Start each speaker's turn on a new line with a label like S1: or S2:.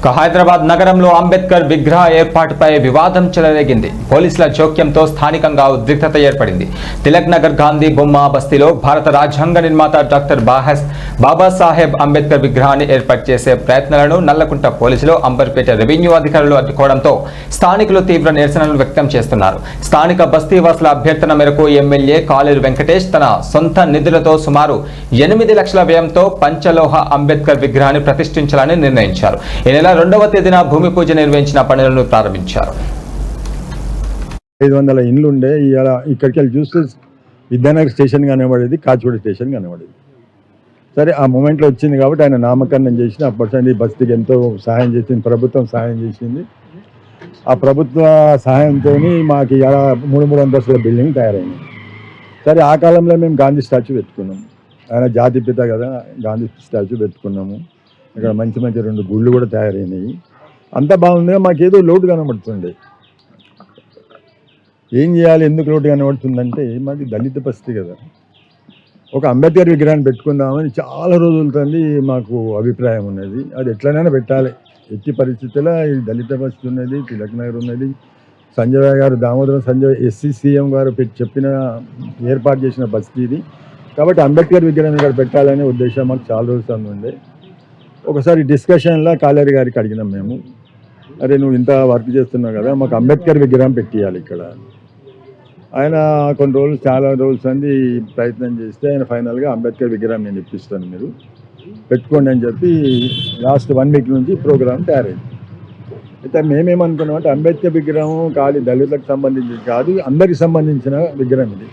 S1: హైదరాబాద్ నగరంలో అంబేద్కర్ విగ్రహ ఏర్పాటుపై వివాదం చెలరేగింది. పోలీసుల జోక్యంతో స్థానికంగా ఉద్రిక్తత ఏర్పడింది. తిలక్ నగర్ గాంధీ బొమ్మ బస్తీలో భారత రాజ్యాంగ నిర్మాత డాక్టర్ బాబాసాహెబ్ అంబేద్కర్ విగ్రహాన్ని ఏర్పాటు చేసే ప్రయత్నాలను నల్లకుంట పోలీసులు, అంబర్పేట రెవెన్యూ అధికారులు అడ్డుకోవడంతో స్థానికులు తీవ్ర నిరసనలు వ్యక్తం చేస్తున్నారు. స్థానిక బస్తీవాసుల అభ్యర్థన మేరకు ఎమ్మెల్యే కాలేరు వెంకటేష్ తన సొంత నిధులతో సుమారు 8 లక్షల వ్యయంతో పంచలోహ అంబేద్కర్ విగ్రహాన్ని ప్రతిష్ఠించాలని నిర్ణయించారు. ఈ నెల 2వ తేదీన భూమి పూజ నిర్వహించిన పనులను ప్రారంభించారు.
S2: 500 ఇండ్లు ఉండే ఇక్కడికి వెళ్ళి చూస్తే విద్యానగర్ స్టేషన్ కనబడేది, కాచిగూడ స్టేషన్ కనబడేది. సరే ఆ మూమెంట్లో వచ్చింది కాబట్టి ఆయన నామకరణం చేసిన అప్పటి బస్తీకి ఎంతో సహాయం చేసింది, ప్రభుత్వం సహాయం చేసింది. ఆ ప్రభుత్వ సహాయంతో మాకు 3 అంతస్తుల బిల్డింగ్ తయారైంది. సరే ఆ కాలంలో మేము గాంధీ స్టాచ్యూ పెట్టుకున్నాము. ఆయన జాతిపిత కదా, గాంధీ స్టాచ్యూ పెట్టుకున్నాము. ఇక్కడ మంచి 2 గుళ్ళు కూడా తయారైనాయి. అంతా బాగుంది. మాకేదో లోటు కనబడుతుంది. ఏం చేయాలి, ఎందుకు లోటు కనబడుతుందంటే మాది దళిత బస్తీ కదా, ఒక అంబేద్కర్ విగ్రహాన్ని పెట్టుకుందామని చాలా రోజులతో మాకు అభిప్రాయం ఉన్నది. అది ఎట్లనైనా పెట్టాలి. ఎట్టి పరిస్థితుల్లో ఈ దళిత బస్తీ ఉన్నది, తిలక్ నగర్ ఉన్నది, సంజయ్ గారు దామోదరం సంజయ్ SC CM గారు ఏర్పాటు చేసిన బస్తీ ఇది. కాబట్టి అంబేద్కర్ విగ్రహం ఇక్కడ పెట్టాలనే ఉద్దేశం మాకు చాలా రోజులు ఉండే. ఒకసారి డిస్కషన్లో కాలేరు గారికి అడిగినాం మేము, అరే నువ్వు ఇంత వర్క్ చేస్తున్నావు కదా, మాకు అంబేద్కర్ విగ్రహం పెట్టియాలి ఇక్కడ. ఆయన చాలా రోజులు ప్రయత్నం చేస్తే ఆయన ఫైనల్గా అంబేద్కర్ విగ్రహం నేను ఇప్పిస్తాను, మీరు పెట్టుకోండి అని చెప్పి లాస్ట్ 1 వీక్ నుంచి ప్రోగ్రాం తయారైంది. అయితే మేమేమనుకున్నామంటే అంబేద్కర్ విగ్రహం ఖాళీ దళితులకు సంబంధించి కాదు, అందరికి సంబంధించిన విగ్రహం ఇది.